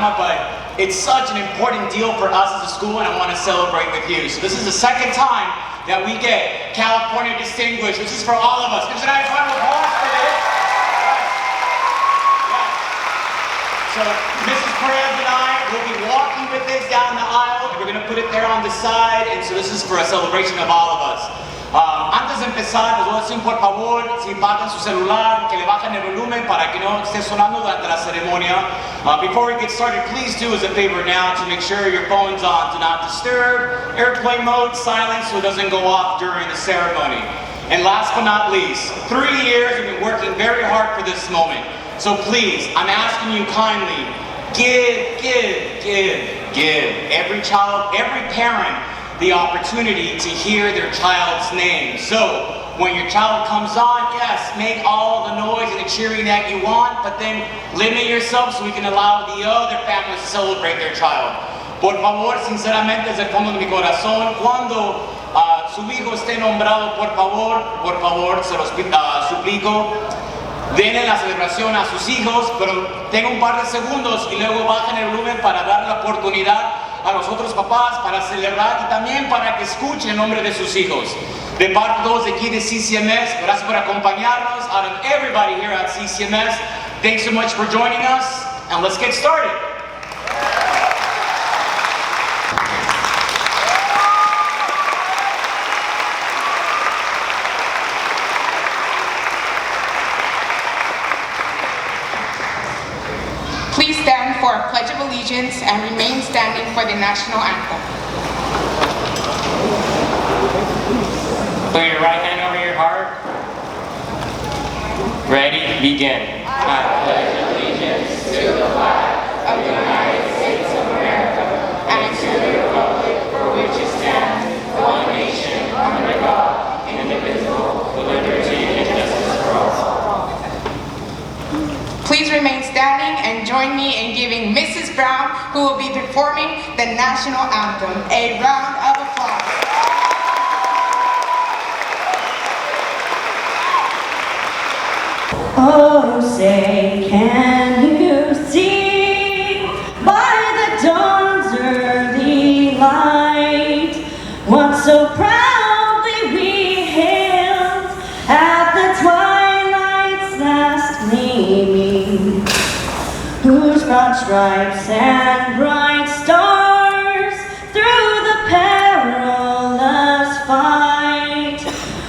programa, but it's such an important deal for us as a school, and I want to celebrate with you. So this is the second time that we get California Distinguished, which is for all of us. Give us a nice round of applause for this. So Mrs. Perez and I will be walking with this down the aisle. We're going to put it there on the side, and so this is for a celebration of all of us. Antes de empezar, les voy a decir por favor, si bajan su celular, que le bajen el volumen para que no esté sonando durante la ceremonia. Before we get started, please do us a favor now to make sure your phone's on Do Not Disturb, airplane mode, silent, so it doesn't go off during the ceremony. And last but not least, 3 years we've been working very hard for this moment. So please, I'm asking you kindly, give every child, every parent, the opportunity to hear their child's name. So when your child comes on, yes, make all the noise and the cheering that you want, but then limit yourself so we can allow the other families to celebrate their child. Por favor, sinceramente, desde el fondo de mi corazón, cuando su hijo esté nombrado, por favor, se los suplico, denle la celebración a sus hijos, pero tenga un par de segundos y luego bajen el volumen para dar la oportunidad a los otros papás para celebrar y también para que escuchen el nombre de sus hijos. De parte de todos aquí de CCMS, gracias por acompañarnos. Out of everybody here at CCMS, thanks so much for joining us, and let's get started. Please stand for a Pledge of Allegiance and remain standing for the national anthem. Put your right hand over your heart. Ready? Begin. I pledge allegiance to the flag of the United States of America and to the republic for which it stands, one nation, under God, indivisible, with liberty and justice for all. Please remain standing and join me in giving Mrs. Brown, who will be performing the national anthem, a round of applause. Oh, say, can you see by the dawn's early light what so proudly we hailed at the twilight's last gleaming, whose broad stripes and bright stars through the perilous fight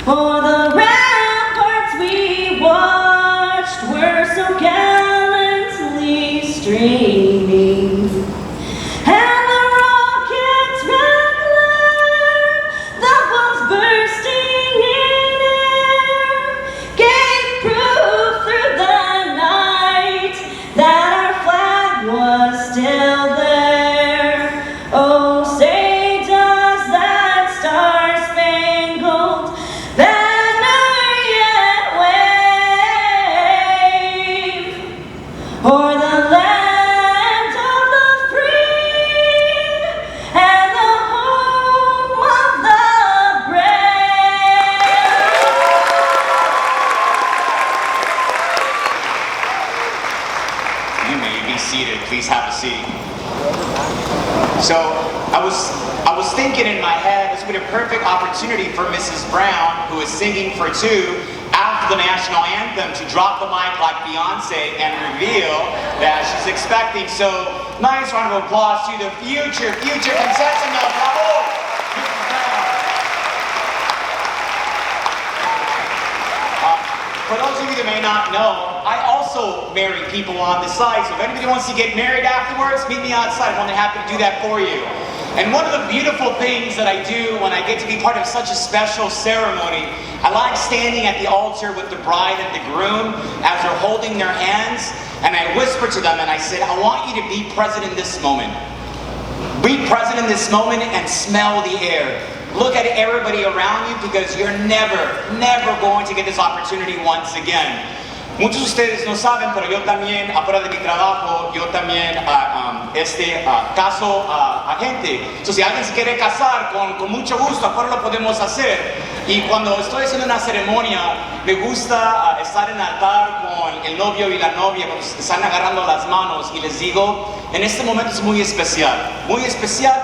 o'er the ramparts we watched were so gallantly streaming. And the rockets' red glare, the bombs bursting in air, gave proof through the night that our flag was still there. Oh, say does that star-spangled banner yet wave o'er the land of the free and the home of the brave. You may be seated. Please have a seat. So I was thinking in my head, this would be a perfect opportunity for Mrs. Brown, who is singing for two after the national anthem, to drop the mic like Beyonce and reveal that she's expecting. So nice round of applause to the future contestant of Bravo, Mrs. Brown. For those of you that may not know, I also marry people on the side, so if anybody wants to get married afterwards, meet me outside. I'm only happy to do that for you. And one of the beautiful things that I do when I get to be part of such a special ceremony, I like standing at the altar with the bride and the groom as they're holding their hands, and I whisper to them and I said, I want you to be present in this moment. Be present in this moment and smell the air. Look at everybody around you, because you're never going to get this opportunity once again. Muchos de ustedes no saben, pero yo también, afuera de mi trabajo, yo también caso a gente. Entonces, si alguien se quiere casar, con mucho gusto, afuera lo podemos hacer. Y cuando estoy haciendo una ceremonia, me gusta estar en el altar con el novio y la novia, cuando se están agarrando las manos, y les digo, en este momento es muy especial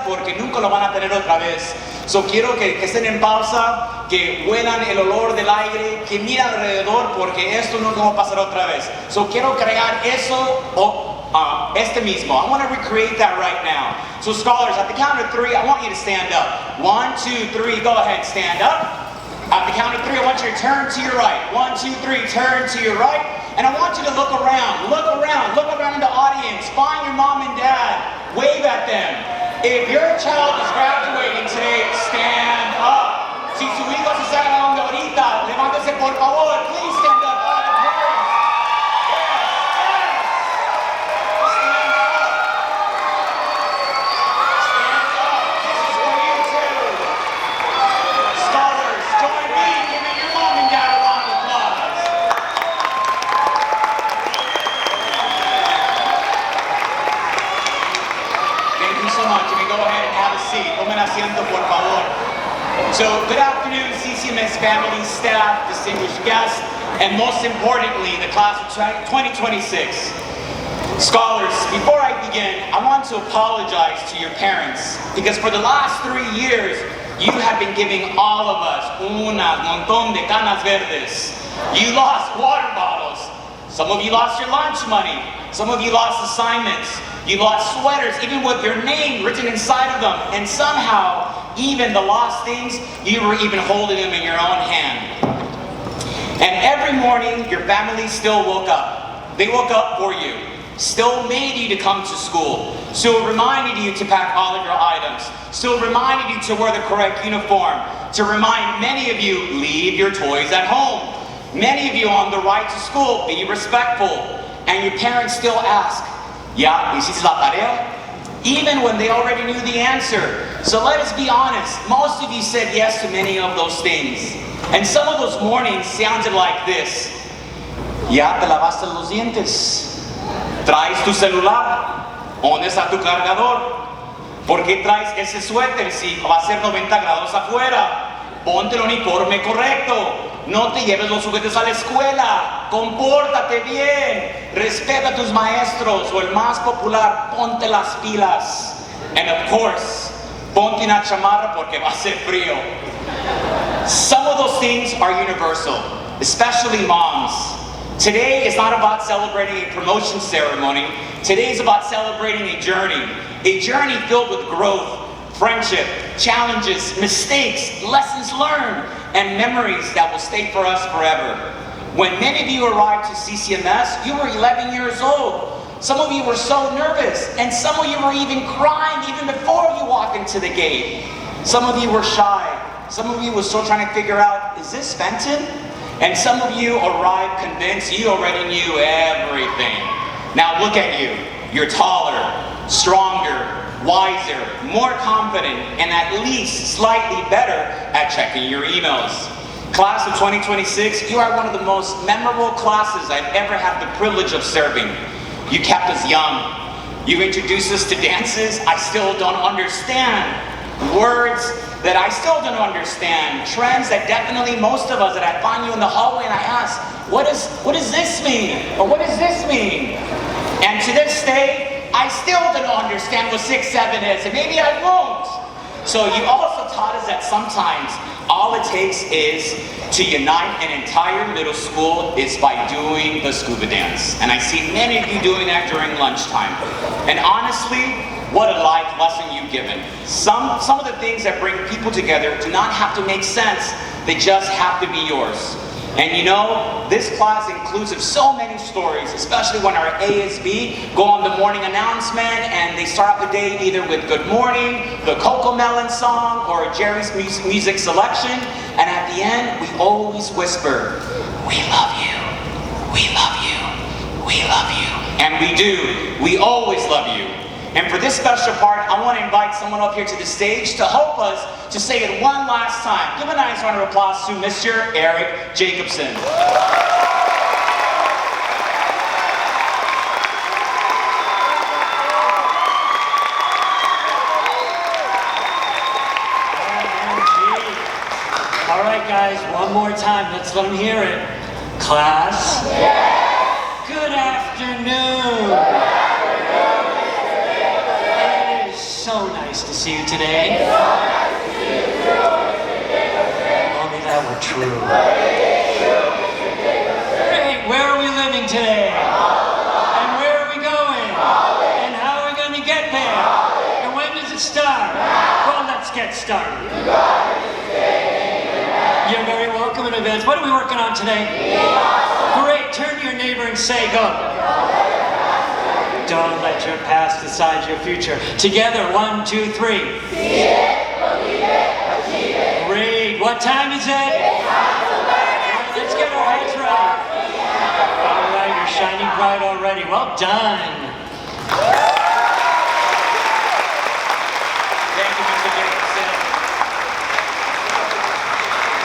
porque nunca lo van a tener otra vez. So, quiero que estén en pausa, que huelan el olor del aire, que miren alrededor, porque esto nunca va a pasar otra vez. So, quiero crear eso este mismo. I want to recreate that right now. So, scholars, at the count of 3, I want you to stand up. 1, 2, 3, go ahead, stand up. At the count of 3, I want you to turn to your right. 1, 2, 3, turn to your right. And I want you to look around in the audience. Find your mom and dad. Wave at them. If your child is graduating today, stand up. Si su hijo se está graduando ahorita, levántese por favor. Please stand up. All the parents. Yes. Stand up. Stand up. This is for you too. Scholars, join me. Give your mom and dad a round of applause. Thank you so much. You may go ahead and have a seat. Tomen asiento, por favor. So, good afternoon, CCMS family, staff, distinguished guests, and most importantly, the class of 2026. Scholars, before I begin, I want to apologize to your parents, because for the last 3 years, you have been giving all of us un montón de canas verdes. You lost water bottles. Some of you lost your lunch money. Some of you lost assignments. You lost sweaters, even with your name written inside of them. And somehow, even the lost things, you were even holding them in your own hand. And every morning, your family still woke up. They woke up for you. Still made you to come to school. Still reminded you to pack all of your items. Still reminded you to wear the correct uniform. To remind many of you, leave your toys at home. Many of you on the ride to school, be respectful. And your parents still ask, ¿Ya hiciste la tarea? Even when they already knew the answer. So let us be honest, most of you said yes to many of those things. And some of those mornings sounded like this. ¿Ya te lavaste los dientes? ¿Traes tu celular? ¿Dónde está tu cargador? ¿Por qué traes ese suéter si va a ser 90 grados afuera? Ponte el uniforme correcto. No te lleves los juguetes a la escuela. Compórtate bien. Respeta a tus maestros. O el más popular, ponte las pilas. And of course, ponte una chamarra porque va a ser frío. Some of those things are universal, especially moms. Today is not about celebrating a promotion ceremony. Today is about celebrating a journey filled with growth, friendship, challenges, mistakes, lessons learned, and memories that will stay for us forever. When many of you arrived to CCMS, you were 11 years old. Some of you were so nervous, and some of you were even crying even before you walked into the gate. Some of you were shy. Some of you were still trying to figure out, is this Fenton? And some of you arrived convinced you already knew everything. Now look at you. You're taller, stronger, wiser, more confident, and at least slightly better at checking your emails. Class of 2026, you are one of the most memorable classes I've ever had the privilege of serving. You kept us young. You introduced us to dances I still don't understand. Words that I still don't understand. Trends that definitely most of us, that I find you in the hallway and I ask, what does this mean? Or what does this mean? And to this day, I still don't understand what 6-7 is, and maybe I won't. So you also taught us that sometimes all it takes is to unite an entire middle school is by doing the scuba dance. And I see many of you doing that during lunchtime. And honestly, what a life lesson you've given. Some of the things that bring people together do not have to make sense. They just have to be yours. And you know, this class includes of so many stories, especially when our ASB go on the morning announcement and they start off the day either with Good Morning, the Coco Melon song, or Jerry's music selection. And at the end, we always whisper, we love you, we love you, we love you. And we do, we always love you. And for this special part, I want to invite someone up here to the stage to help us to say it one last time. Give a nice round of applause to Mr. Eric Jacobson. All right, guys, one more time. Let's let them hear it. Class? Good afternoon. It is so nice to see you today. Only that were true. Great, where are we living today? And where are we going? And how are we going to get there? And when does it start? Well, let's get started. You're very welcome in advance. What are we working on today? Great, turn to your neighbor and say, go. Don't let your past decide your future. Together, 1, 2, 3. See it, believe it, achieve it. Great, what time is it? It's time to learn it. Let's get our heads right. All right, you're shining bright already. Well done. Thank you, Mr. Jacobson.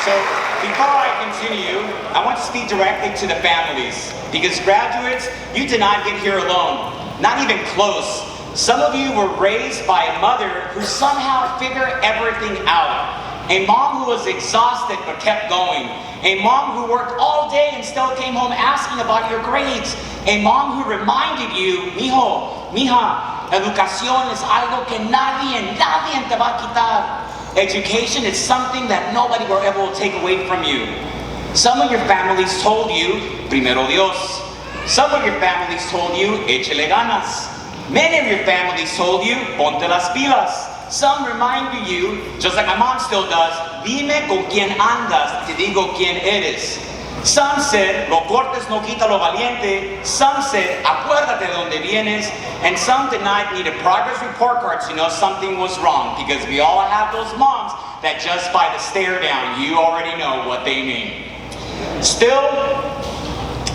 So, before I continue, I want to speak directly to the families. Because graduates, you did not get here alone. Not even close. Some of you were raised by a mother who somehow figured everything out. A mom who was exhausted but kept going. A mom who worked all day and still came home asking about your grades. A mom who reminded you, mijo, mija, educación es algo que nadie te va a quitar. Education is something that nobody will ever take away from you. Some of your families told you, primero Dios. Some of your families told you, échele ganas. Many of your families told you, ponte las pilas. Some reminded you, just like my mom still does, dime con quién andas, te digo quién eres. Some said, lo cortes no quita lo valiente. Some said, acuérdate de donde vienes. And some did not need a progress report card to know something was wrong, because we all have those moms that just by the stare down, you already know what they mean. Still,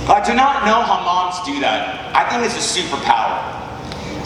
I do not know how moms do that. I think it's a superpower.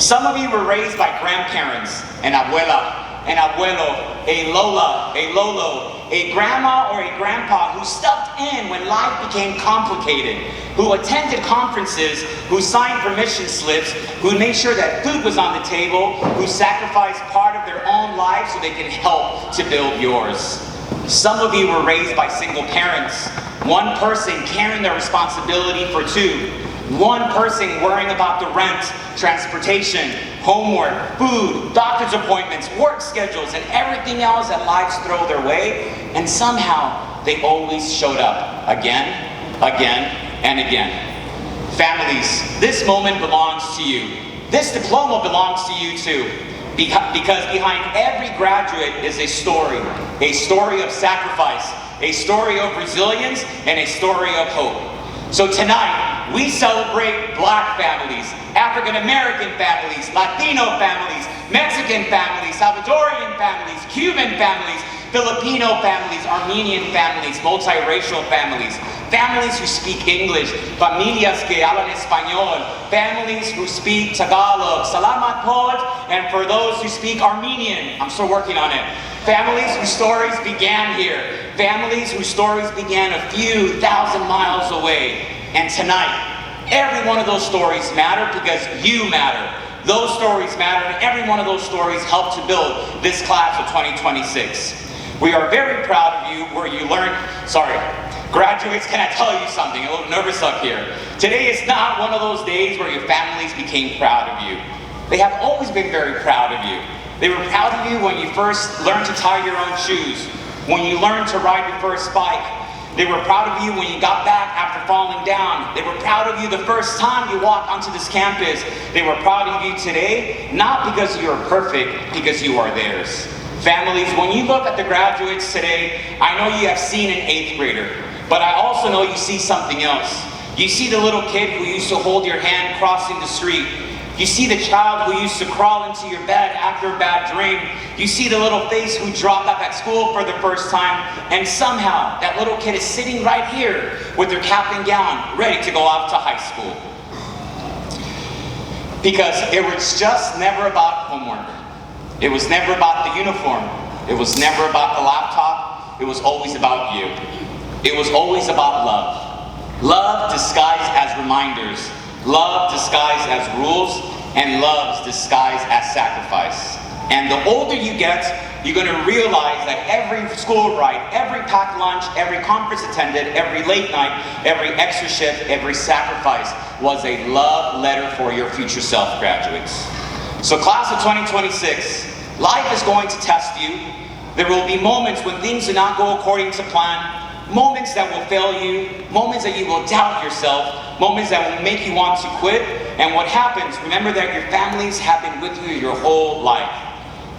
Some of you were raised by grandparents, an abuela, an abuelo, a lola, a lolo, a grandma or a grandpa who stepped in when life became complicated, who attended conferences, who signed permission slips, who made sure that food was on the table, who sacrificed part of their own lives so they could help to build yours. Some of you were raised by single parents, one person carrying the responsibility for two. One person worrying about the rent, transportation, homework, food, doctor's appointments, work schedules, and everything else that lives throw their way. And somehow, they always showed up again, and again. Families, this moment belongs to you. This diploma belongs to you too. Because behind every graduate is a story of sacrifice, a story of resilience, and a story of hope. So tonight, we celebrate Black families, African American families, Latino families, Mexican families, Salvadorian families, Cuban families, Filipino families, Armenian families, multiracial families, families who speak English, familias que hablan español, families who speak Tagalog, salamat po, and for those who speak Armenian, I'm still working on it. Families whose stories began here. Families whose stories began a few thousand miles away. And tonight, every one of those stories matter because you matter. Those stories matter, and every one of those stories helped to build this class of 2026. We are very proud of you where you learned, graduates, can I tell you something? A little nervous up here. Today is not one of those days where your families became proud of you. They have always been very proud of you. They were proud of you when you first learned to tie your own shoes, when you learned to ride your first bike. They were proud of you when you got back after falling down. They were proud of you the first time you walked onto this campus. They were proud of you today, not because you are perfect, because you are theirs. Families, when you look at the graduates today, I know you have seen an 8th grader, but I also know you see something else. You see the little kid who used to hold your hand crossing the street. You see the child who used to crawl into your bed after a bad dream. You see the little face who dropped up at school for the first time, and somehow that little kid is sitting right here with their cap and gown, ready to go off to high school. Because it was just never about homework. It was never about the uniform. It was never about the laptop. It was always about you. It was always about love. Love disguised as reminders. Love disguised as rules, and love disguised as sacrifice. And the older you get, you're going to realize that every school ride, every packed lunch, every conference attended, every late night, every extra shift, every sacrifice was a love letter for your future self, graduates. So class of 2026, life is going to test you. There will be moments when things do not go according to plan, moments that will fail you, moments that you will doubt yourself, moments that will make you want to quit. And what happens, remember that your families have been with you your whole life.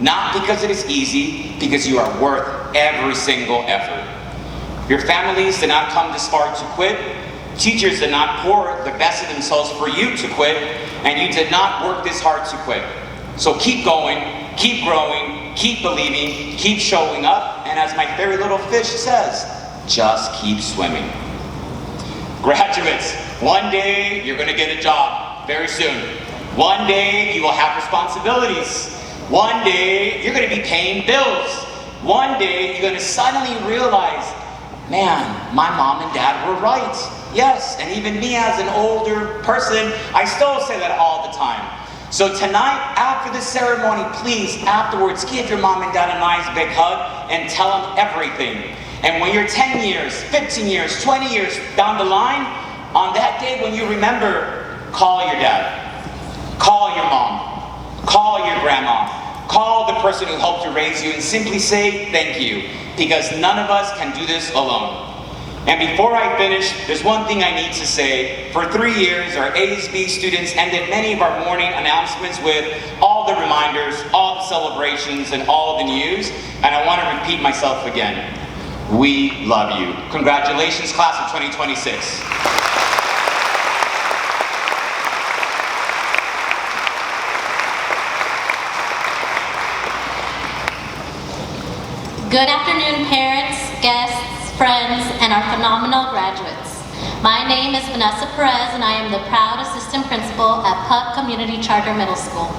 Not because it is easy, because you are worth every single effort. Your families did not come this far to quit. Teachers did not pour the best of themselves for you to quit, and you did not work this hard to quit. So keep going, keep growing, keep believing, keep showing up, and as my very little fish says, just keep swimming. Graduates, one day you're going to get a job very soon. One day you will have responsibilities. One day you're going to be paying bills. One day you're going to suddenly realize, man, my mom and dad were right. Yes, and even me as an older person, I still say that all the time. So tonight, after the ceremony, please, afterwards, give your mom and dad a nice big hug and tell them everything. And when you're 10 years, 15 years, 20 years down the line, on that day when you remember, call your dad, call your mom, call your grandma, call the person who helped to raise you and simply say thank you, because none of us can do this alone. And before I finish, there's one thing I need to say. For 3 years, our ASB students ended many of our morning announcements with all the reminders, all the celebrations, and all the news. And I want to repeat myself again. We love you. Congratulations, class of 2026. Good afternoon, parents, guests, friends, and our phenomenal graduates. My name is Vanessa Perez, and I am the proud assistant principal at PUC Community Charter Middle School.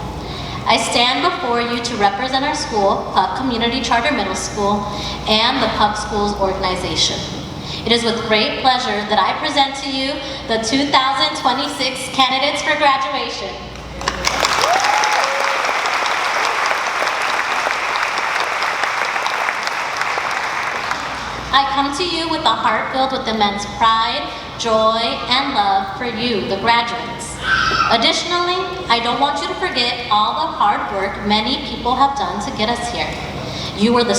I stand before you to represent our school, PUC Community Charter Middle School, and the PUC Schools organization. It is with great pleasure that I present to you the 2026 candidates for graduation. I come to you with a heart filled with immense pride, joy, and love for you, the graduates. Additionally, I don't want you to forget all the hard work many people have done to get us here. You, the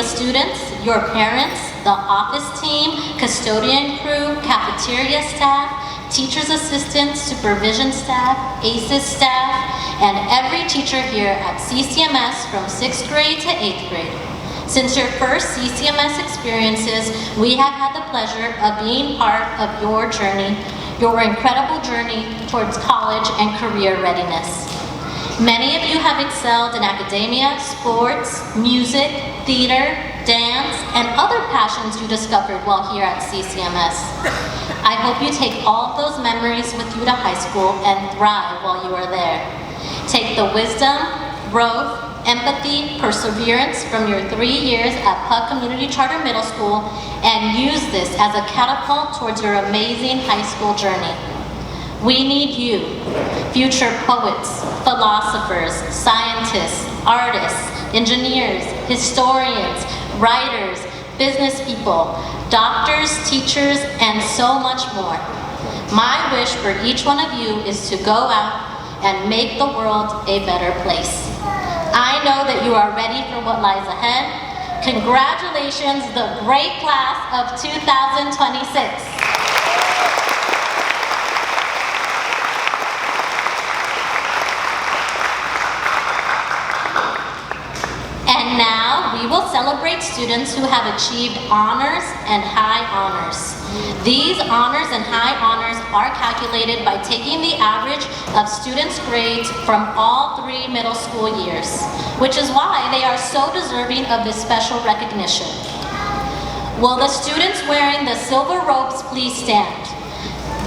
students, your parents, the office team, custodian crew, cafeteria staff, teachers assistants, supervision staff, ACES staff, and every teacher here at CCMS from 6th grade to 8th grade. Since your first CCMS experiences, we have had the pleasure of being part of your journey, your incredible journey towards college and career readiness. Many of you have excelled in academia, sports, music, theater, dance, and other passions you discovered while here at CCMS. I hope you take all of those memories with you to high school and thrive while you are there. Take the wisdom, growth, empathy, perseverance from your 3 years at PUC Community Charter Middle School and use this as a catapult towards your amazing high school journey. We need you, future poets, philosophers, scientists, artists, engineers, historians, writers, business people, doctors, teachers, and so much more. My wish for each one of you is to go out and make the world a better place. I know that you are ready for what lies ahead. Congratulations, the great class of 2026. And now we will celebrate students who have achieved honors and high honors. These honors and high honors are calculated by taking the average of students' grades from all 3 middle school years, which is why they are so deserving of this special recognition. Will the students wearing the silver robes please stand?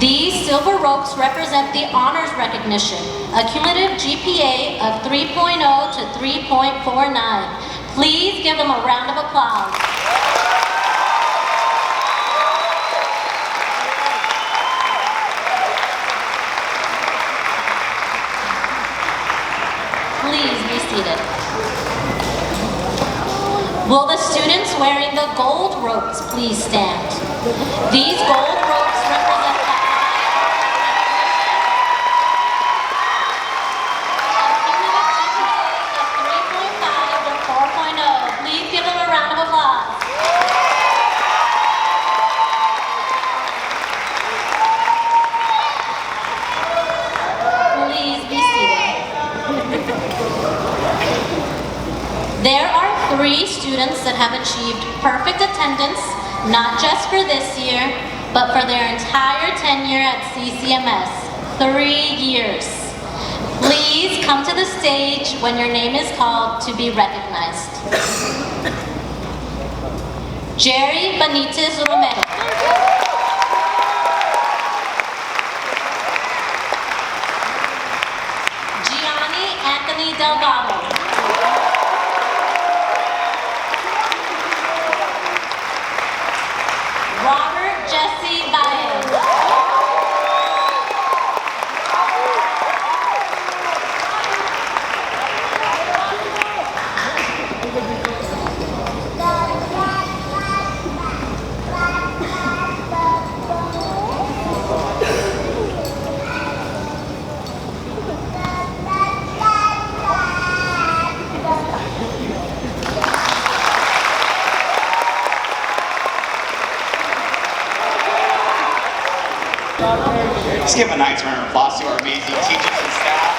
These silver ropes represent the honors recognition, a cumulative GPA of 3.0 to 3.49. Please give them a round of applause. Please be seated. Will the students wearing the gold ropes please stand? These gold ropes represent the high of 3.5 or 4.0. Please give them a round of applause. Please be seated. There are 3 students that have achieved perfect attendance, not just for this year, but for their entire tenure at CCMS, 3 years. Please come to the stage when your name is called to be recognized. Jerry Benitez Romero. Gianni Anthony Delgado. Robert Jesse Baez. Let's give a nice round of applause to our amazing teachers and staff.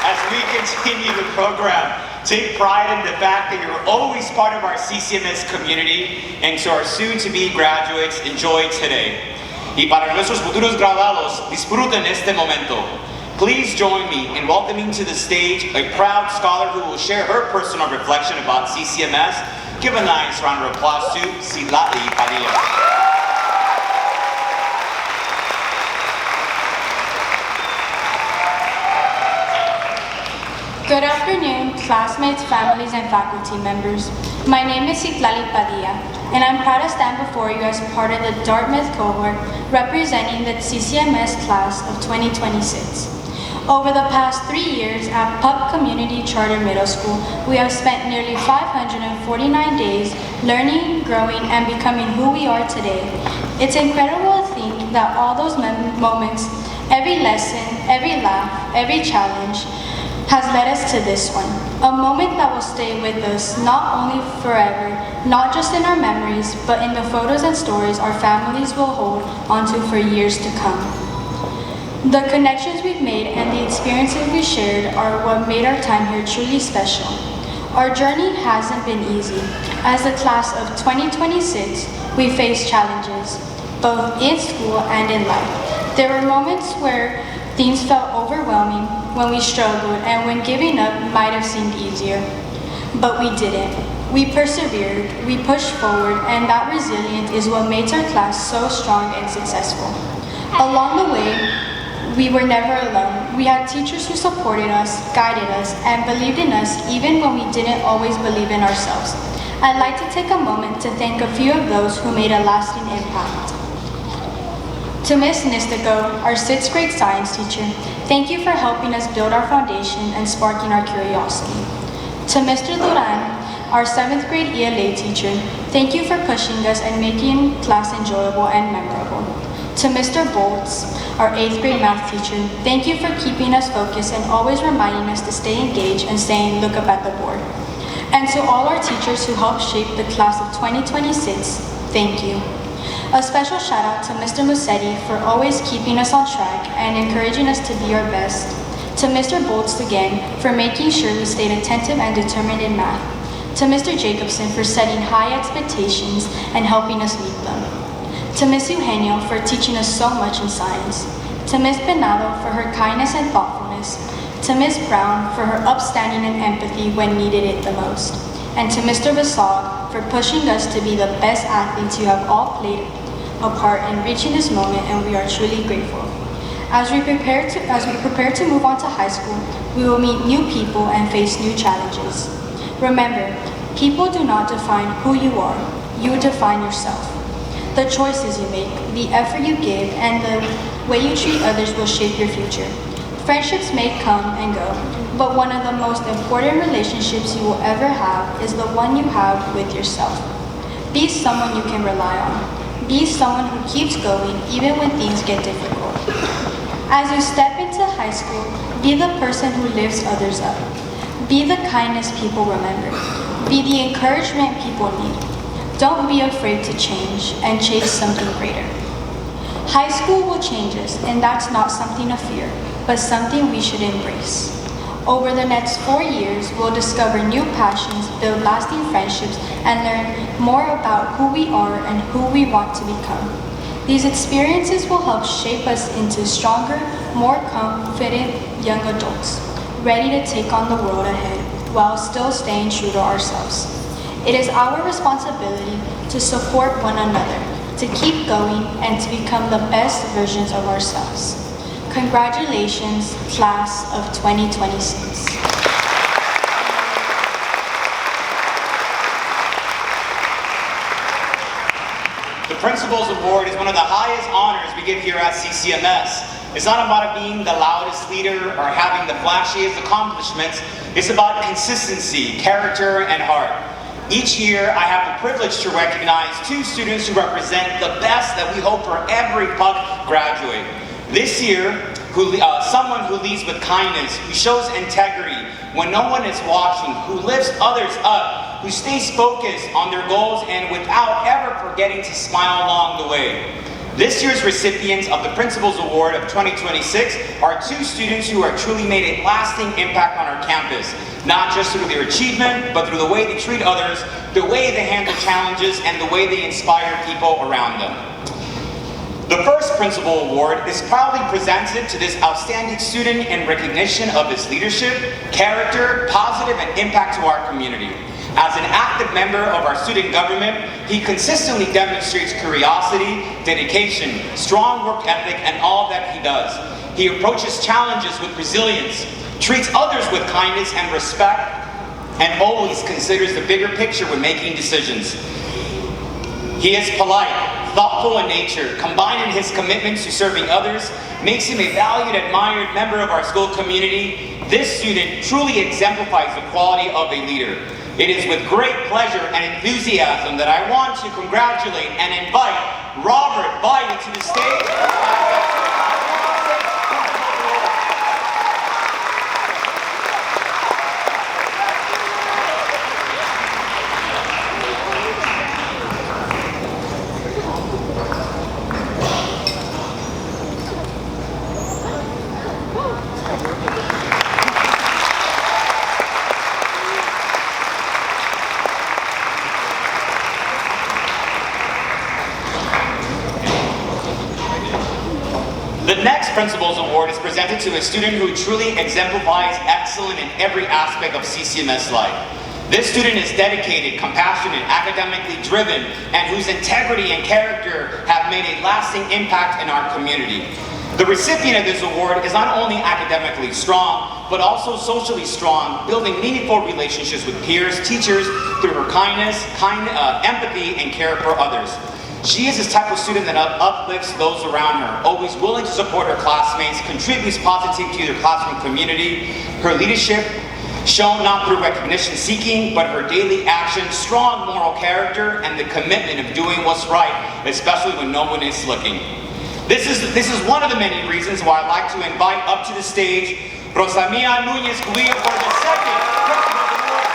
As we continue the program, take pride in the fact that you're always part of our CCMS community, and to our soon-to-be graduates, enjoy today. Y para nuestros futuros graduados, disfruten este momento. Please join me in welcoming to the stage a proud scholar who will share her personal reflection about CCMS. Give a nice round of applause to Silali Padilla. Good afternoon, classmates, families, and faculty members. My name is Citlali Padilla, and I'm proud to stand before you as part of the Dartmouth cohort representing the CCMS class of 2026. Over the past 3 years at PUC Community Charter Middle School, we have spent nearly 549 days learning, growing, and becoming who we are today. It's incredible to think that all those moments, every lesson, every laugh, every challenge, has led us to this one. A moment that will stay with us not only forever, not just in our memories, but in the photos and stories our families will hold onto for years to come. The connections we've made and the experiences we shared are what made our time here truly special. Our journey hasn't been easy. As the class of 2026, we faced challenges, both in school and in life. There were moments where things felt overwhelming, when we struggled, and when giving up might have seemed easier. But we didn't. We persevered, we pushed forward, and that resilience is what makes our class so strong and successful. Along the way, we were never alone. We had teachers who supported us, guided us, and believed in us even when we didn't always believe in ourselves. I'd like to take a moment to thank a few of those who made a lasting impact. To Ms. Nistico, our 6th grade science teacher, thank you for helping us build our foundation and sparking our curiosity. To Mr. Duran, our 7th grade ELA teacher, thank you for pushing us and making class enjoyable and memorable. To Mr. Boltz, our 8th grade math teacher, thank you for keeping us focused and always reminding us to stay engaged and saying, look up at the board. And to all our teachers who helped shape the class of 2026, thank you. A special shout out to Mr. Musetti for always keeping us on track and encouraging us to be our best. To Mr. Boltz again for making sure we stayed attentive and determined in math. To Mr. Jacobson for setting high expectations and helping us meet them. To Ms. Eugenio for teaching us so much in science. To Ms. Penado for her kindness and thoughtfulness. To Ms. Brown for her upstanding and empathy when needed it the most. And to Mr. Vasog for pushing us to be the best athletes you have all played a part in reaching this moment, and we are truly grateful. As we prepare to move on to high school, we will meet new people and face new challenges. Remember, people do not define who you are, you define yourself. The choices you make, the effort you give, and the way you treat others will shape your future. Friendships may come and go, but one of the most important relationships you will ever have is the one you have with yourself. Be someone you can rely on. Be someone who keeps going even when things get difficult. As you step into high school, be the person who lifts others up. Be the kindness people remember. Be the encouragement people need. Don't be afraid to change and chase something greater. High school will change us, and that's not something to fear, but something we should embrace. Over the next 4 years, we'll discover new passions, build lasting friendships, and learn more about who we are and who we want to become. These experiences will help shape us into stronger, more confident young adults, ready to take on the world ahead while still staying true to ourselves. It is our responsibility to support one another, to keep going, and to become the best versions of ourselves. Congratulations, class of 2026. The Principal's Award is one of the highest honors we give here at CCMS. It's not about being the loudest leader or having the flashiest accomplishments. It's about consistency, character, and heart. Each year, I have the privilege to recognize 2 students who represent the best that we hope for every PUC graduate. This year, someone who leads with kindness, who shows integrity when no one is watching, who lifts others up, who stays focused on their goals and without ever forgetting to smile along the way. This year's recipients of the Principal's Award of 2026 are 2 students who have truly made a lasting impact on our campus, not just through their achievement, but through the way they treat others, the way they handle challenges, and the way they inspire people around them. The first Principal Award is proudly presented to this outstanding student in recognition of his leadership, character, positive, and impact to our community. As an active member of our student government, he consistently demonstrates curiosity, dedication, strong work ethic, and all that he does. He approaches challenges with resilience, treats others with kindness and respect, and always considers the bigger picture when making decisions. He is polite, thoughtful in nature, combining his commitments to serving others, makes him a valued, admired member of our school community. This student truly exemplifies the quality of a leader. It is with great pleasure and enthusiasm that I want to congratulate and invite Robert Biden to the stage. The next Principal's Award is presented to a student who truly exemplifies excellence in every aspect of CCMS life. This student is dedicated, compassionate, academically driven, and whose integrity and character have made a lasting impact in our community. The recipient of this award is not only academically strong, but also socially strong, building meaningful relationships with peers, teachers, through her kindness, empathy, and care for others. She is this type of student that uplifts those around her, always willing to support her classmates, contributes positively to their classroom community. Her leadership, shown not through recognition seeking, but her daily actions, strong moral character, and the commitment of doing what's right, especially when no one is looking. This is one of the many reasons why I'd like to invite up to the stage Rosamia Núñez Cubillo for the second Principal's Award.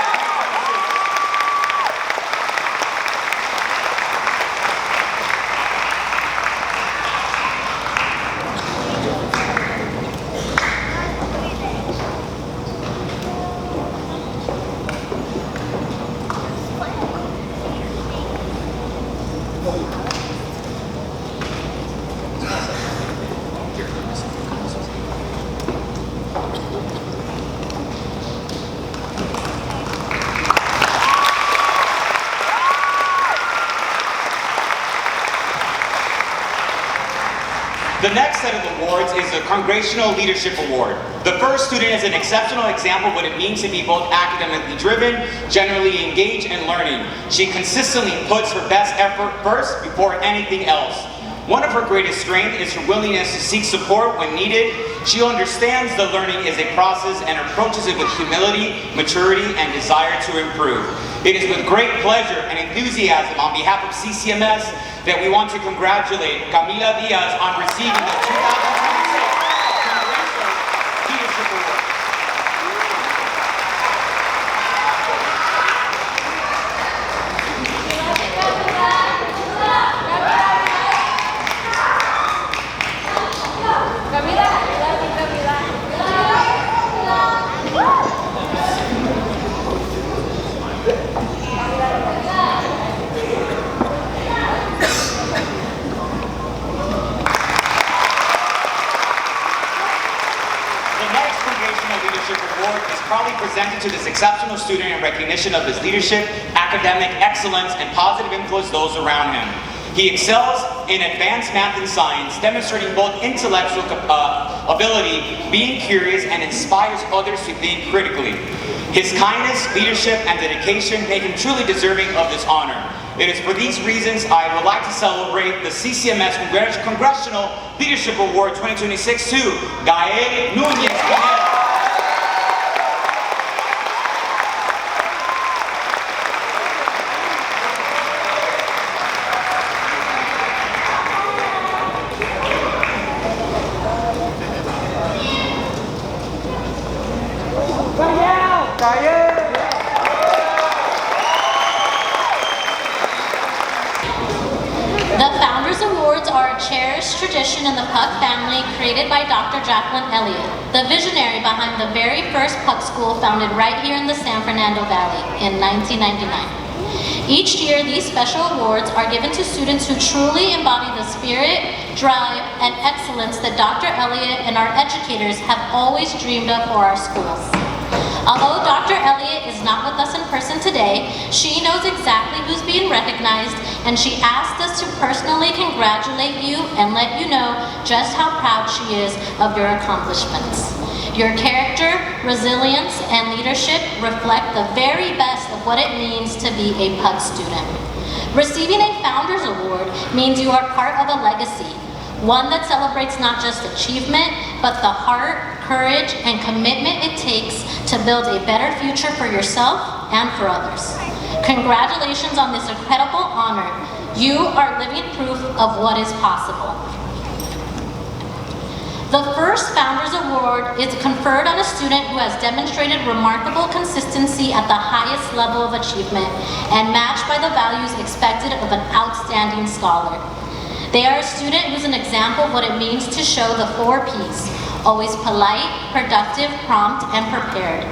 The next set of awards is the Congressional Leadership Award. The first student is an exceptional example of what it means to be both academically driven, generally engaged in learning. She consistently puts her best effort first before anything else. One of her greatest strengths is her willingness to seek support when needed. She understands the learning is a process and approaches it with humility, maturity, and desire to improve. It is with great pleasure and enthusiasm on behalf of CCMS that we want to congratulate Camila Diaz on receiving the 2026 Congressional Leadership Award. Proudly presented to this exceptional student in recognition of his leadership, academic excellence, and positive influence those around him. He excels in advanced math and science, demonstrating both intellectual ability, being curious, and inspires others to think critically. His kindness, leadership, and dedication make him truly deserving of this honor. It is for these reasons I would like to celebrate the CCMS Congressional Leadership Award 2026 to Gael Núñez. The Founders Awards are a cherished tradition in the PUC family created by Dr. Jacqueline Elliott, the visionary behind the very first PUC school founded right here in the San Fernando Valley in 1999. Each year, these special awards are given to students who truly embody the spirit, drive, and excellence that Dr. Elliott and our educators have always dreamed of for our schools. Although Dr. Elliott is not with us in person today, she knows exactly who's being recognized, and she asked us to personally congratulate you and let you know just how proud she is of your accomplishments. Your character, resilience, and leadership reflect the very best of what it means to be a PUC student. Receiving a Founders Award means you are part of a legacy, one that celebrates not just achievement, but the heart, courage, and commitment it takes to build a better future for yourself and for others. Congratulations on this incredible honor. You are living proof of what is possible. The first Founders Award is conferred on a student who has demonstrated remarkable consistency at the highest level of achievement and matched by the values expected of an outstanding scholar. They are a student who's an example of what it means to show the 4 Ps. Always polite, productive, prompt, and prepared.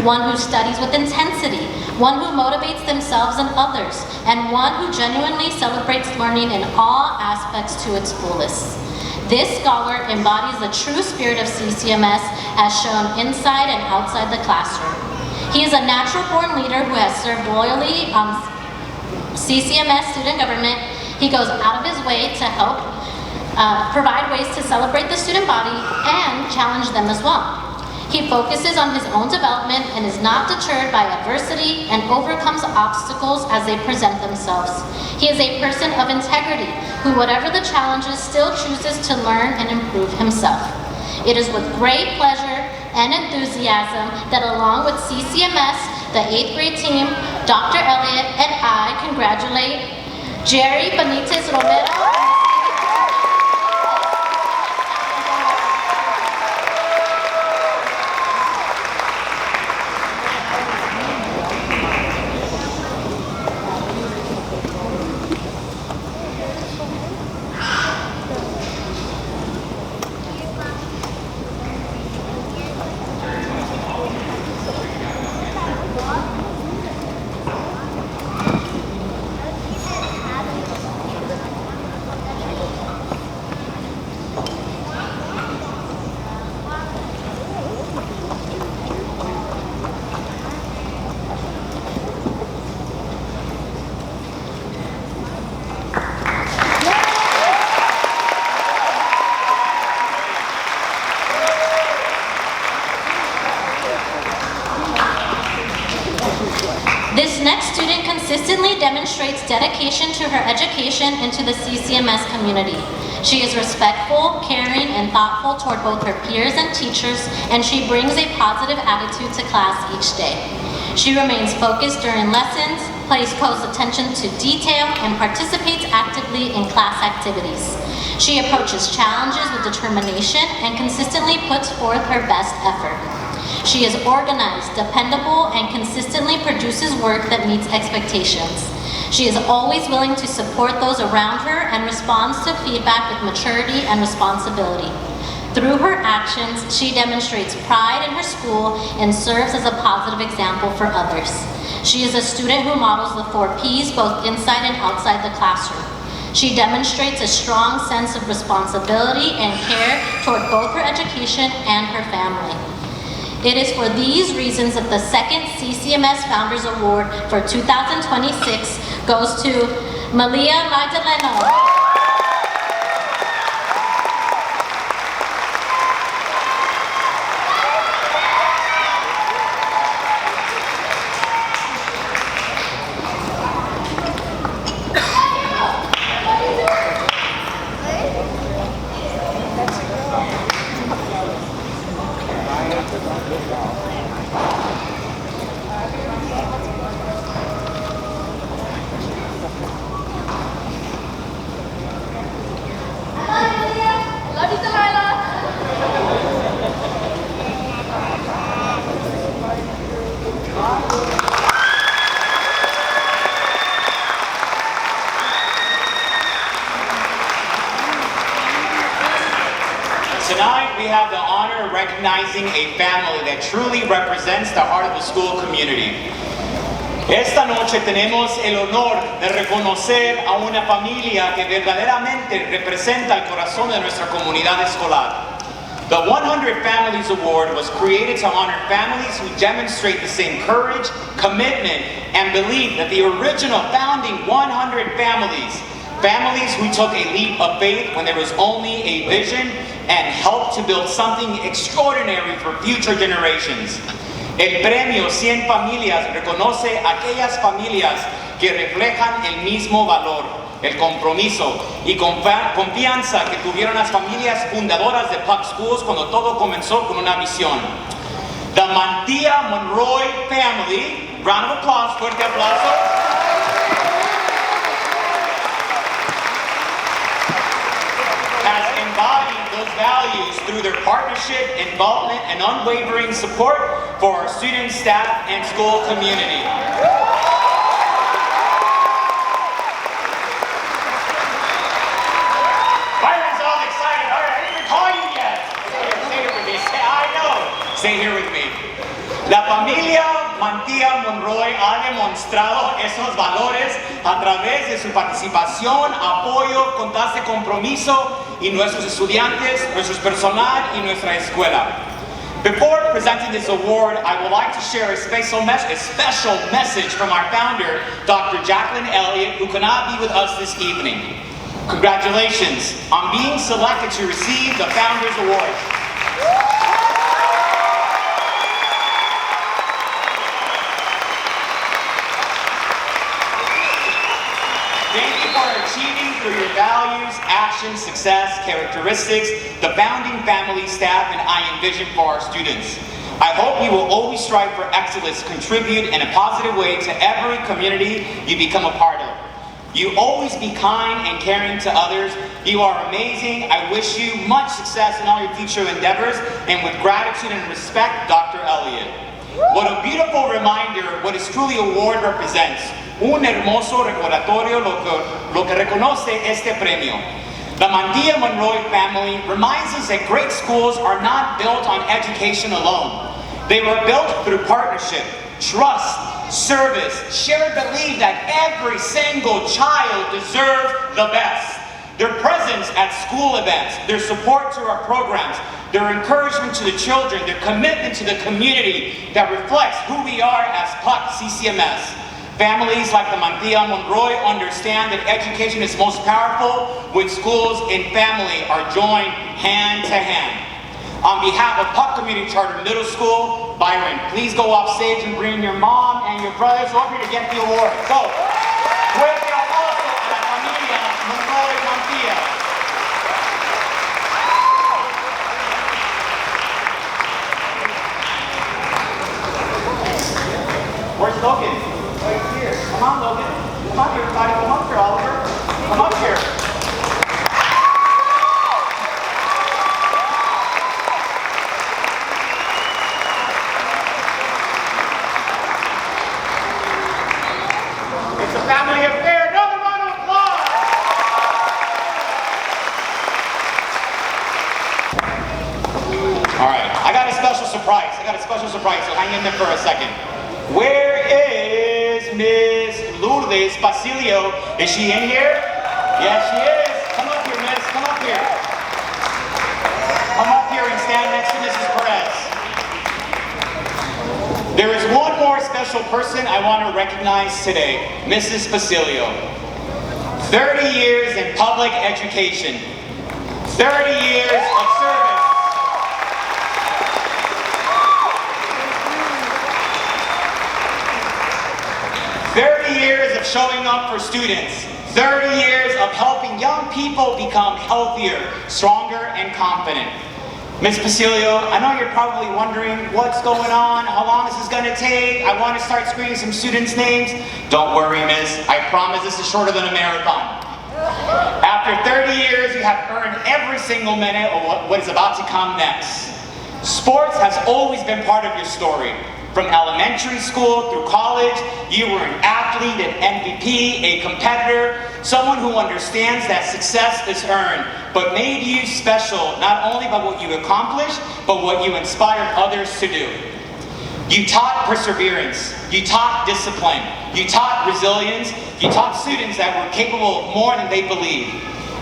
One who studies with intensity, one who motivates themselves and others, and one who genuinely celebrates learning in all aspects to its fullest. This scholar embodies the true spirit of CCMS as shown inside and outside the classroom. He is a natural-born leader who has served loyally on CCMS student government. He goes out of his way to help provide ways to celebrate the student body and challenge them as well. He focuses on his own development and is not deterred by adversity and overcomes obstacles as they present themselves. He is a person of integrity who, whatever the challenges, still chooses to learn and improve himself. It is with great pleasure and enthusiasm that along with CCMS, the 8th grade team, Dr. Elliott, and I congratulate Jerry Benitez Romero. This next student consistently demonstrates dedication to her education and to the CCMS community. She is respectful, caring, and thoughtful toward both her peers and teachers, and she brings a positive attitude to class each day. She remains focused during lessons, pays close attention to detail, and participates actively in class activities. She approaches challenges with determination and consistently puts forth her best effort. She is organized, dependable, and consistently produces work that meets expectations. She is always willing to support those around her and responds to feedback with maturity and responsibility. Through her actions, she demonstrates pride in her school and serves as a positive example for others. She is a student who models the 4 Ps both inside and outside the classroom. She demonstrates a strong sense of responsibility and care toward both her education and her family. It is for these reasons that the second CCMS Founders Award for 2026 goes to Malia Magdaleno. Tonight, we have the honor of recognizing a family that truly represents the heart of the school community. Esta noche tenemos el honor de reconocer a una familia que verdaderamente representa el corazón de nuestra comunidad escolar. The 100 Families Award was created to honor families who demonstrate the same courage, commitment, and belief that the original founding 100 families who took a leap of faith when there was only a vision and helped to build something extraordinary for future generations. El premio 100 Familias reconoce a aquellas familias que reflejan el mismo valor, el compromiso y confianza que tuvieron las familias fundadoras de PUC Schools cuando todo comenzó con una visión. The Mantilla Monroy family, round of applause, fuerte aplauso. Has embodied those values through their partnership, involvement, and unwavering support for our students, staff, and school community. Byron's all excited. All right, I didn't even call you yet. Say it with me. Say, I know. Say here with me. La familia Mantilla Monroy ha demostrado esos valores a través de su participación, apoyo, constante compromiso y nuestros estudiantes, nuestro personal y nuestra escuela. Before presenting this award, I would like to share a special message from our founder, Dr. Jacqueline Elliott, who cannot be with us this evening. Congratulations on being selected to receive the Founders Award. Thank you for achieving through your values, actions, success, characteristics, the founding family, staff, and I envision for our students. I hope you will always strive for excellence, contribute in a positive way to every community you become a part of. You always be kind and caring to others. You are amazing. I wish you much success in all your future endeavors, and with gratitude and respect, Dr. Elliott. What a beautiful reminder what this truly award represents. Un hermoso recordatorio lo que reconoce este premio. The Mantilla Monroy family reminds us that great schools are not built on education alone. They were built through partnership, trust, service, shared belief that every single child deserves the best. Their presence at school events, their support to our programs, their encouragement to the children, their commitment to the community that reflects who we are as PUC CCMS. Families like the Mantilla Monroy understand that education is most powerful when schools and family are joined hand to hand. On behalf of PUC Community Charter Middle School, Byron, please go off stage and bring your mom and your brothers over here to get the award. So, fuerte aplauso a la familia Monroy Mantilla. Logan, right here. Come on, Logan. Come on here, everybody. Come up here, Oliver. Come up here. It's a family affair. Another round of applause. All right, I got a special surprise. So hang in there for a second. Where is Miss Lourdes Basilio? Is she in here? Yes, she is. Come up here, miss. Come up here. Come up here and stand next to Mrs. Perez. There is one more special person I want to recognize today, Mrs. Basilio. 30 years in public education. 30 years of service. 30 years of showing up for students. 30 years of helping young people become healthier, stronger, and confident. Ms. Basilio, I know you're probably wondering what's going on, how long this is going to take. I want to start screening some students' names. Don't worry, miss. I promise this is shorter than a marathon. After 30 years, you have earned every single minute of what is about to come next. Sports has always been part of your story. From elementary school through college, you were an athlete, an MVP, a competitor, someone who understands that success is earned, but made you special not only by what you accomplished, but what you inspired others to do. You taught perseverance, you taught discipline, you taught resilience, you taught students that were capable of more than they believed.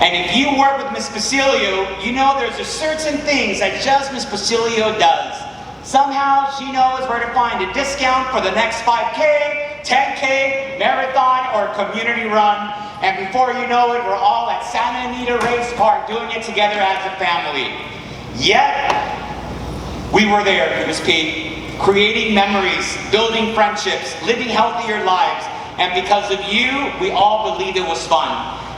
And if you work with Ms. Basilio, you know there's a certain things that just Ms. Basilio does. Somehow she knows where to find a discount for the next 5K, 10K, marathon, or community run. And before you know it, we're all at Santa Anita Race Park doing it together as a family. Yet, we were there, Ms. P, creating memories, building friendships, living healthier lives. And because of you, we all believed it was fun.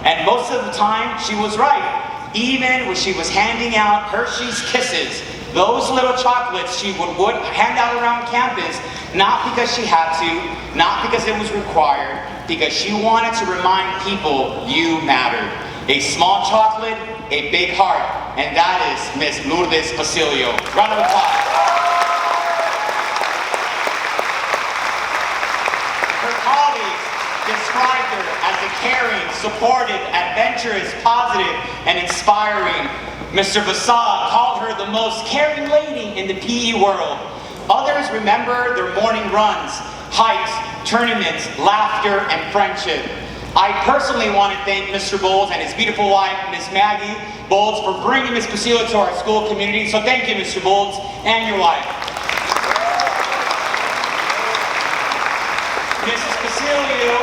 And most of the time, she was right. Even when she was handing out Hershey's Kisses, those little chocolates she would hand out around campus, not because she had to, not because it was required, because she wanted to remind people you mattered. A small chocolate, a big heart, and that is Miss Lourdes Basilio. Round of applause. Her colleagues described her as a caring, supportive, adventurous, positive, and inspiring. Mr. Bassad called her the most caring lady in the PE world. Others remember their morning runs, hikes, tournaments, laughter, and friendship. I personally want to thank Mr. Bowles and his beautiful wife, Miss Maggie Bowles, for bringing Ms. Basilio to our school community. So thank you, Mr. Bowles, and your wife. Mrs. Basilio,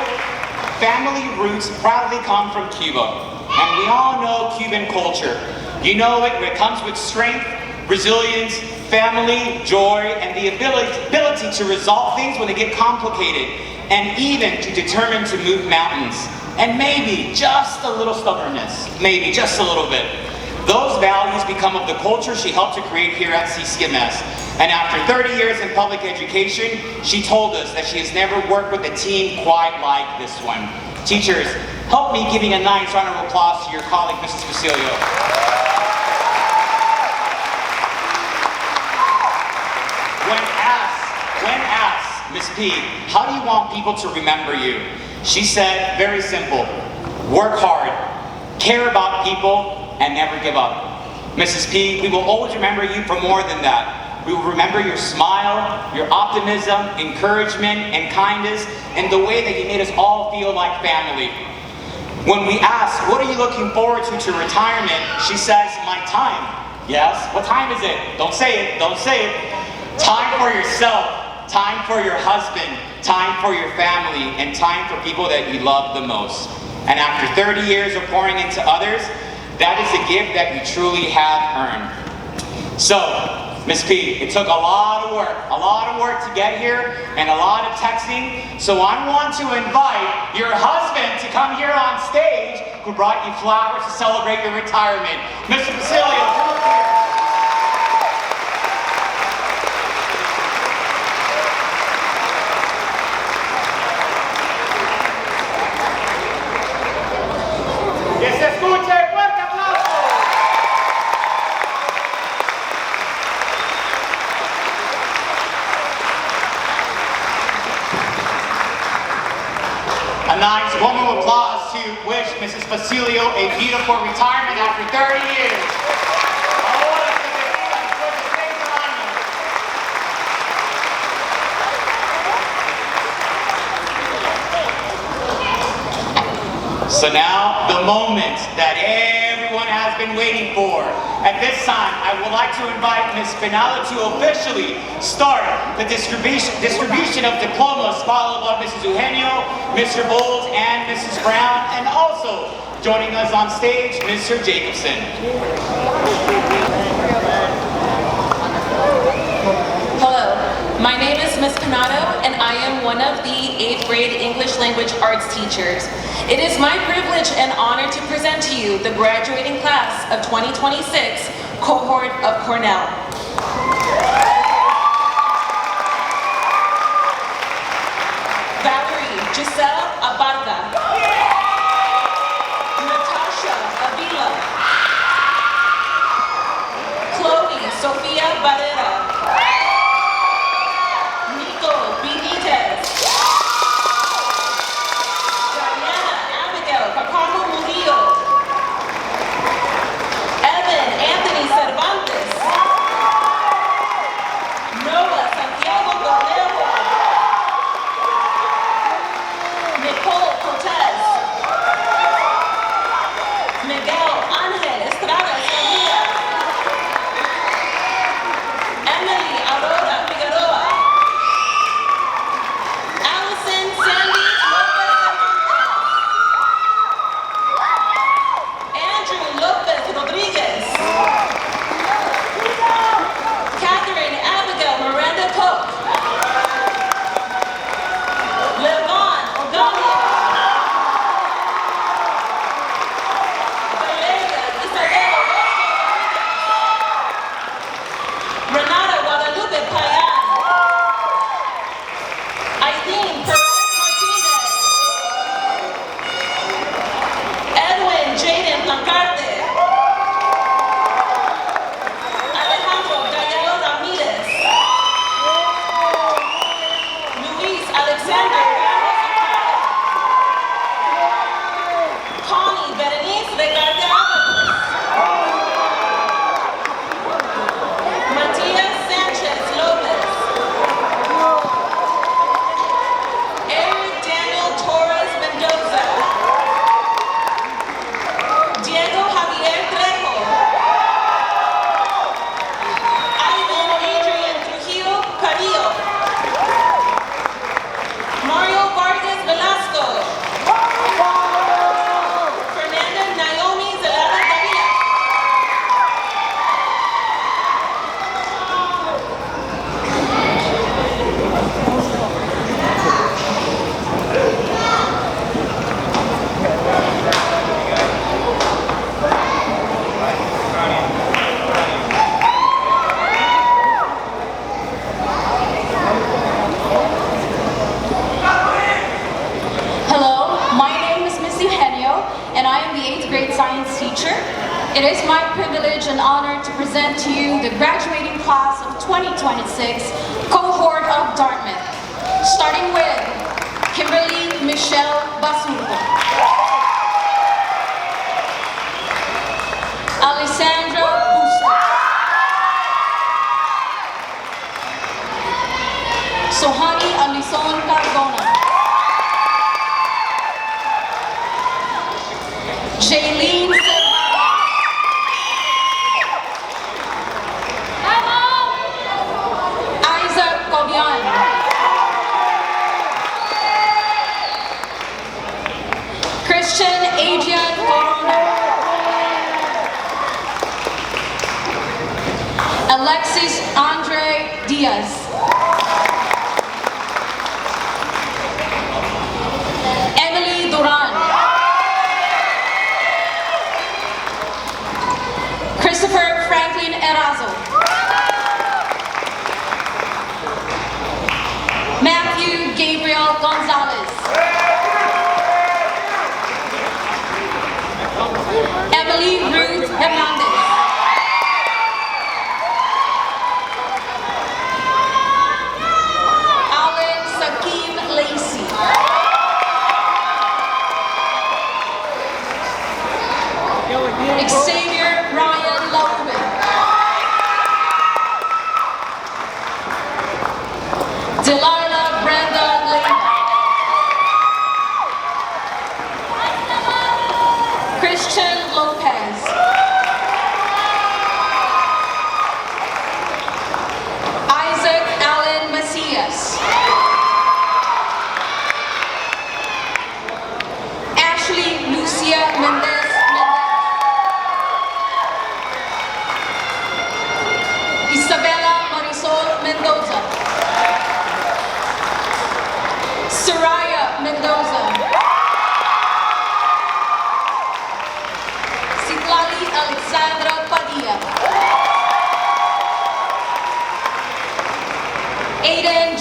family roots proudly come from Cuba. And we all know Cuban culture. You know it comes with strength, resilience, family, joy, and the ability to resolve things when they get complicated, and even to determine to move mountains. And maybe just a little stubbornness, maybe just a little bit. Those values become of the culture she helped to create here at CCMS. And after 30 years in public education, she told us that she has never worked with a team quite like this one. Teachers, help me giving a nice round of applause to your colleague, Mrs. Basilio. When asked, Ms. P, how do you want people to remember you? She said, very simple, work hard, care about people, and never give up. Mrs. P, we will always remember you for more than that. We will remember your smile, your optimism, encouragement, and kindness, and the way that you made us all feel like family. When we ask, what are you looking forward to retirement? She says, my time. Yes, what time is it? Don't say it, don't say it. Time for yourself, time for your husband, time for your family, and time for people that you love the most. And after 30 years of pouring into others, that is a gift that you truly have earned. So, Ms. P, it took a lot of work to get here, and a lot of texting. So I want to invite your husband to come here on stage, who brought you flowers to celebrate your retirement. Mr. Basilio, come up here. Nice. One more applause to wish Mrs. Basilio a beautiful retirement after 30 years. So now, the moment that everyone has been waiting for. At this time, I would like to invite Ms. Spinella to officially start the distribution of diplomas, followed by Mrs. Eugenio, Mr. Bowles, and Mrs. Brown, and also joining us on stage, Mr. Jacobson. Hello, my name is Ms. Pinato, and I am one of the 8th grade English language arts teachers. It is my privilege and honor to present to you the graduating class of 2026 cohort of Cornell. Valerie Giselle Abarca. Natasha Avila. Chloe Sofia Barrera. Nico Benitez. Diana Abigail Papaco Murillo. Evan Anthony Cervantes. Noah Santiago Galego. Nicole Cortez. Miguel Ángel Estrada Escamilla. Emily Aurora Figueroa. Allison Sandy Lopez Hernández. Andrew Lopez Rodriguez. Catherine Abigail Miranda Cook. Levon Ogalia. Valeria Isabel Rodriguez. Renata Guadalupe Payan. Aileen Perez Martinez. Edwin Jaden Blancarte. Alejandro Gallego Ramirez. Luis Alexander Ramos Ocado. Connie Berenice Regarte Ábalos. Matias Sanchez Lopez. Eric Daniel Torres Mendoza. Diego Javier Trejo. Ivan Adrian Trujillo Carrillo. Mario Vargas Velasco. Fernanda Naomi Zelada Davila. Hello, my name is Miss Eugenio, and I am the 8th grade science teacher. It is my privilege and honor to present to you the graduating class of 2026 cohort of Dartmouth, starting with Kimberly Michelle Basurto, Alessandra Bustos, Sohani Alison Cardona, Jaylene Cervantes, Isaac Cobian, Christian Adrian Corona, Alexis Andre Diaz, Emily Duran, Christopher Franklin Erazo, Matthew Gabriel Gonzalez, Emily Ruth Hernandez, Alan Sakim Lacey,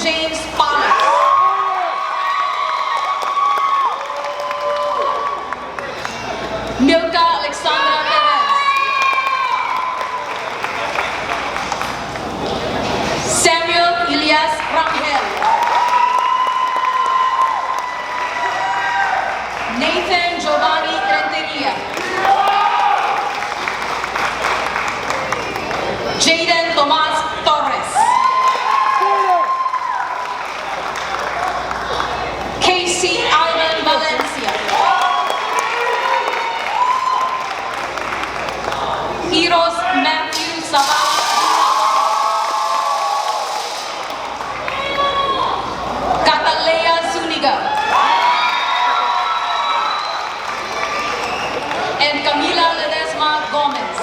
James Palis. Milka Alexandra Perez. Samuel Elias Rangel. Nathan Giovanni Renteria. Jaden Tomas Torres. Casey Ivan Valencia. Eros Matthew Zavala. Catalea Zuniga. And Camila Ledesma Gomez.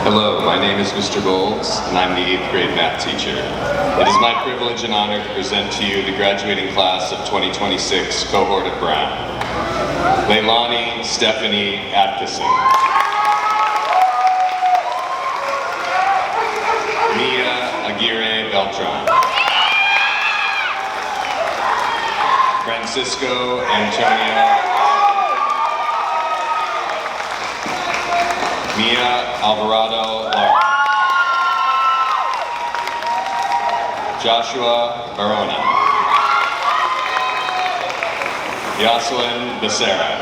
Hello, my name is Mr. Golds, and I'm the 8th grade math teacher. It is my privilege and honor to present to you the graduating class of 2026 cohort of Brown. Leilani Stephanie Atkinson. Mia Aguirre Beltran. Francisco Antonio. Mia Alvarado Lara. Joshua Barona. Yoselin Becerra.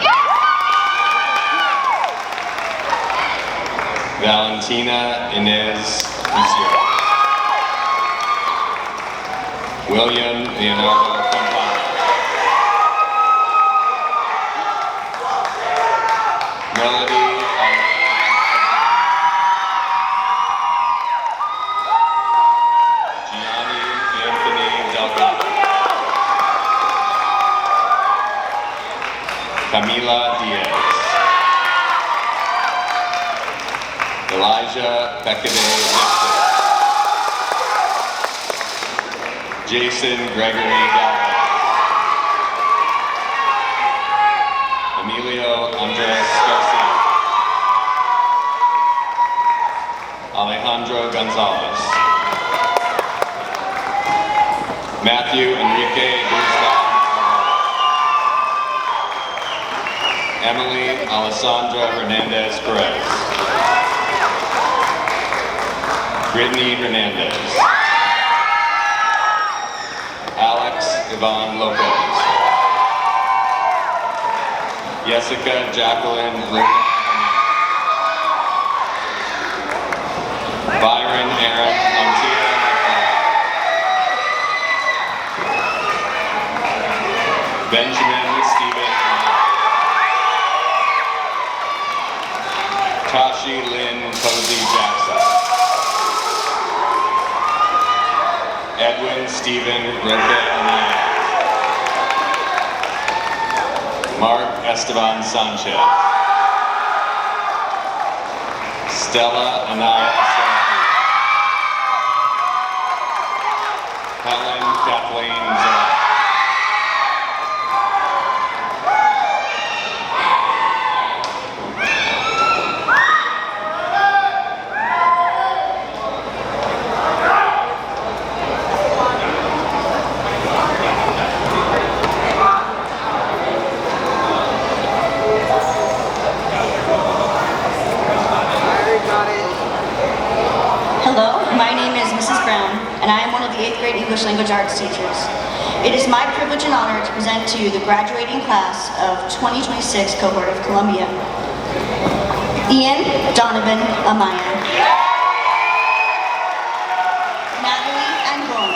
Valentina Inez Lucio. William Leonardo Campana. Melody Camila Diaz. Elijah Beckaday Nixon. Jason Gregory Galvez. Emilio Andres Garcia. Alejandro Gonzalez. Matthew Enrique Guzman. Emily Alessandra Hernandez Perez. Brittany Hernandez. Alex Yvonne Lopez. Jessica Jacqueline Luna. Byron Aaron Montia. Benjamin Stephen. Tashi Lynn Posey Jackson. Edwin Stephen Redbay. Mark Esteban Sanchez. Stella Anaya. Helen Kathleen Zara. Hello, my name is Mrs. Brown, and I am one of the 8th grade English Language Arts teachers. It is my privilege and honor to present to you the graduating class of 2026 cohort of Columbia. Ian Donovan Amaya. Natalie Angon.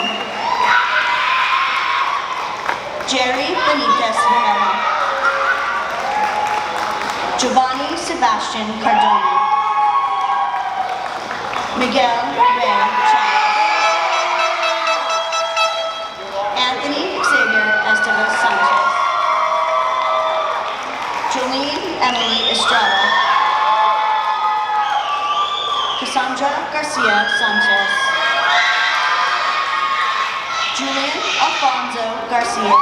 Jerry Benitez Romero. Giovanni Sebastian Cardona. Miguel Ray Chávez. Anthony Xavier Estevez Sanchez. Jolene Emily Estrada. Cassandra Garcia Sanchez. Julian Alfonso Garcia.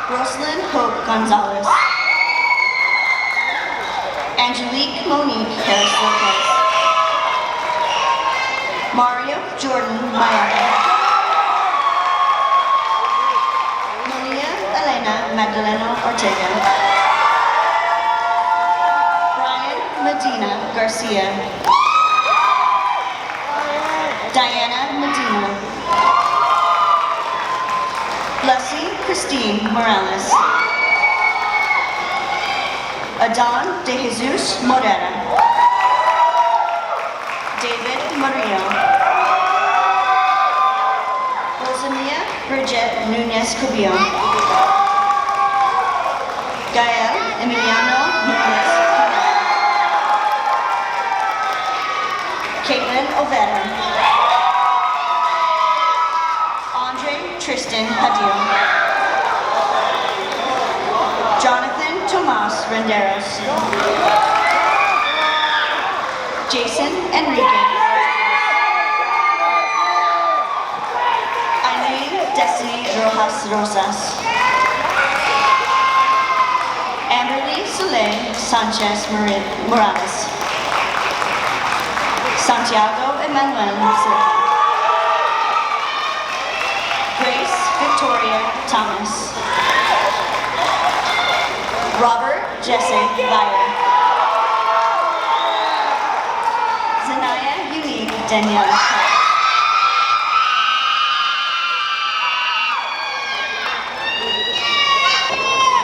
Rosalyn Hope Gonzalez. Angelique Monique Harris Lopez. Mario Jordan Mayaka. Maria Elena Magdaleno Ortega. Brian Medina Garcia. Diana Medina. Blessy Christine Morales. Adon de Jesus Morera. David Murillo. Rosamia Bridget Nunez Cubillo. Gael Emiliano Nunez. Caitlin Overa. Andre Tristan Padilla. Jonathan Tomas Renderos. Jason Enrique. Eileen Destiny Rojas Rosas. Amberly Soleil Sanchez Morales. Santiago Emmanuel Silva. Grace Victoria Thomas. Robert Jesse Lyer. Zanaya Unique Danielle.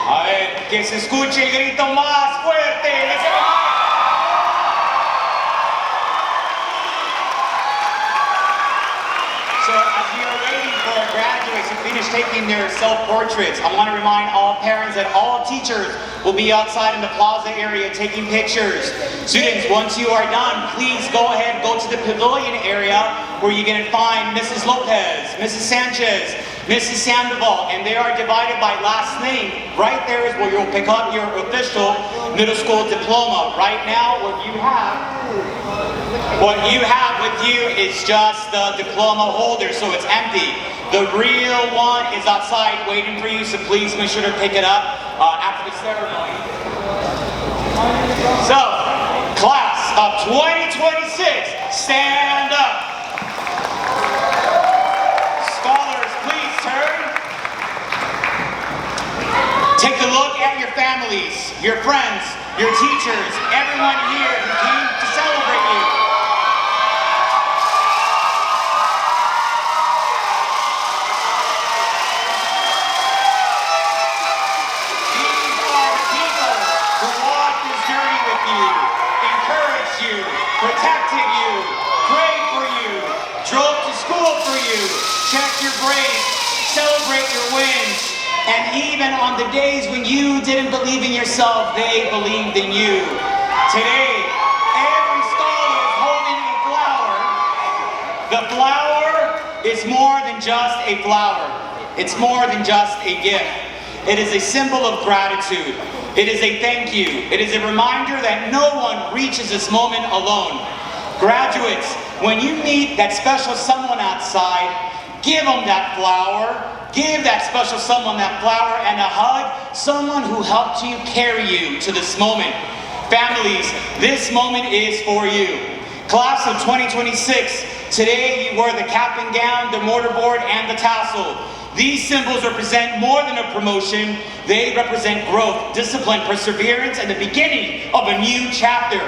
A ver, que se escuche el grito más fuerte. So as we are waiting for our graduates to finish taking their self-portraits, I want to remind all parents that all teachers will be outside in the plaza area taking pictures. Students, once you are done, please go ahead, go to the pavilion area where you're going to find Mrs. Lopez, Mrs. Sanchez, Mrs. Sandoval, and they are divided by last name. Right there is where you'll pick up your official middle school diploma. Right now, what you have with you is just the diploma holder, so it's empty. The real one is outside waiting for you, so please make sure to pick it up after the ceremony. So, class of 2026, stand up. Scholars, please turn. Take a look at your families, your friends, your teachers, everyone here who came to celebrate you. Protected you, prayed for you, drove to school for you, checked your grades, celebrate your wins, and even on the days when you didn't believe in yourself, they believed in you. Today, every scholar is holding a flower. The flower is more than just a flower. It's more than just a gift. It is a symbol of gratitude. It is a thank you. It is a reminder that no one reaches this moment alone. Graduates, when you meet that special someone outside, give them that flower. Give that special someone that flower and a hug. Someone who helped you carry you to this moment. Families, this moment is for you. Class of 2026, today you wear the cap and gown, the mortarboard, and the tassel. These symbols represent more than a promotion. They represent growth, discipline, perseverance, and the beginning of a new chapter.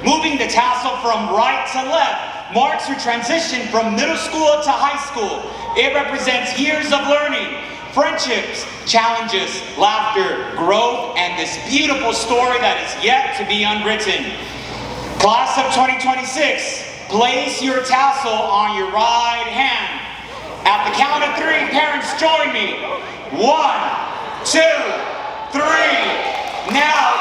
Moving the tassel from right to left marks your transition from middle school to high school. It represents years of learning, friendships, challenges, laughter, growth, and this beautiful story that is yet to be unwritten. Class of 2026, place your tassel on your right hand. At the count of 3, parents join me. 1, 2, 3. Now,